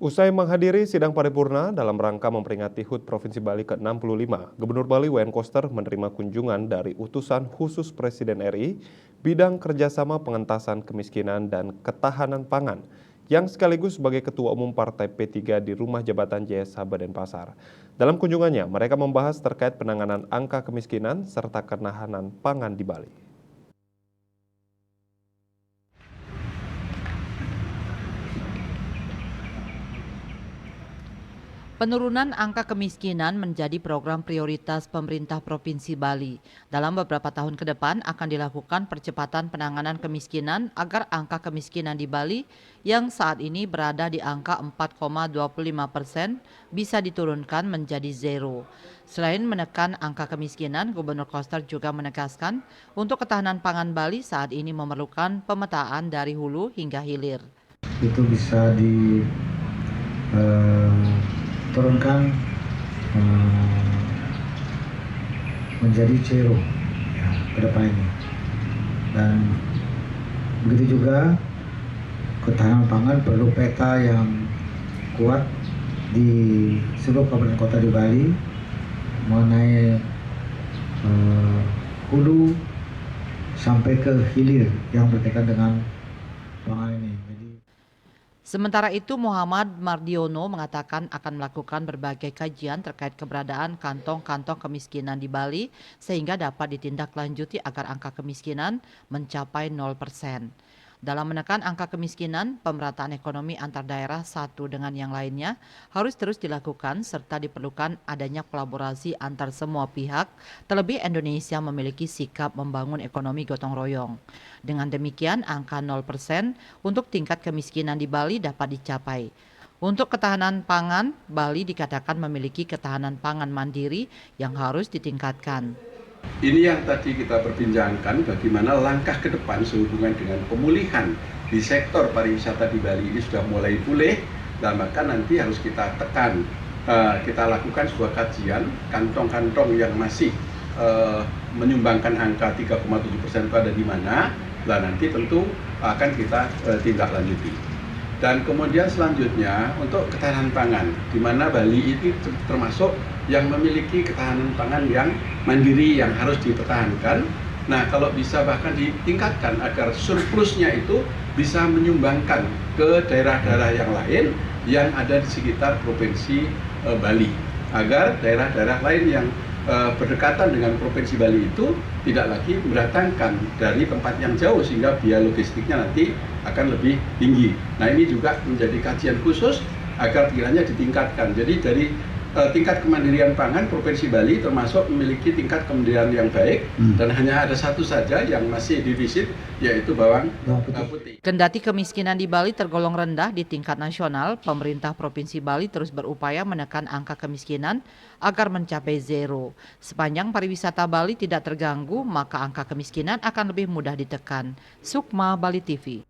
Usai menghadiri sidang paripurna dalam rangka memperingati HUT Provinsi Bali ke-65, Gubernur Bali W.N. Koster menerima kunjungan dari utusan khusus Presiden RI bidang kerjasama pengentasan kemiskinan dan ketahanan pangan, yang sekaligus sebagai Ketua Umum Partai P3 di Rumah Jabatan JSH Denpasar. Dalam kunjungannya, mereka membahas terkait penanganan angka kemiskinan serta ketahanan pangan di Bali. Penurunan angka kemiskinan menjadi program prioritas pemerintah Provinsi Bali. Dalam beberapa tahun ke depan akan dilakukan percepatan penanganan kemiskinan agar angka kemiskinan di Bali yang saat ini berada di angka 4,25% bisa diturunkan menjadi zero. Selain menekan angka kemiskinan, Gubernur Koster juga menegaskan untuk ketahanan pangan Bali saat ini memerlukan pemetaan dari hulu hingga hilir. Itu bisa diturunkan menjadi zero ya, ke depan ini. Dan begitu juga ketahanan pangan perlu peta yang kuat di seluruh kabupaten kota di Bali mengenai hulu sampai ke hilir yang berkaitan dengan pangan ini. Sementara itu, Muhammad Mardiono mengatakan akan melakukan berbagai kajian terkait keberadaan kantong-kantong kemiskinan di Bali sehingga dapat ditindaklanjuti agar angka kemiskinan mencapai 0%. Dalam menekan angka kemiskinan, pemerataan ekonomi antar daerah satu dengan yang lainnya harus terus dilakukan serta diperlukan adanya kolaborasi antar semua pihak, terlebih Indonesia memiliki sikap membangun ekonomi gotong royong. Dengan demikian, angka 0% untuk tingkat kemiskinan di Bali dapat dicapai. Untuk ketahanan pangan, Bali dikatakan memiliki ketahanan pangan mandiri yang harus ditingkatkan. Ini yang tadi kita perbincangkan bagaimana langkah ke depan sehubungan dengan pemulihan di sektor pariwisata di Bali ini sudah mulai pulih, dan maka nanti harus kita tekan. Kita lakukan sebuah kajian kantong-kantong yang masih menyumbangkan angka 3,7% itu ada di mana, dan nanti tentu akan kita tindak lanjuti. Dan kemudian selanjutnya untuk ketahanan pangan, di mana Bali ini termasuk yang memiliki ketahanan pangan yang mandiri yang harus dipertahankan. Nah, kalau bisa bahkan ditingkatkan agar surplusnya itu bisa menyumbangkan ke daerah-daerah yang lain yang ada di sekitar Provinsi Bali, agar daerah-daerah lain yang berdekatan dengan Provinsi Bali itu tidak lagi mendatangkan dari tempat yang jauh sehingga biaya logistiknya nanti akan lebih tinggi. Nah, ini juga menjadi kajian khusus agar kiranya ditingkatkan. Jadi dari tingkat kemandirian pangan Provinsi Bali termasuk memiliki tingkat kemandirian yang baik, dan hanya ada satu saja yang masih defisit, yaitu bawang putih. Kendati kemiskinan di Bali tergolong rendah di tingkat nasional, pemerintah Provinsi Bali terus berupaya menekan angka kemiskinan agar mencapai zero. Sepanjang pariwisata Bali tidak terganggu, maka angka kemiskinan akan lebih mudah ditekan. Sukma, Bali TV.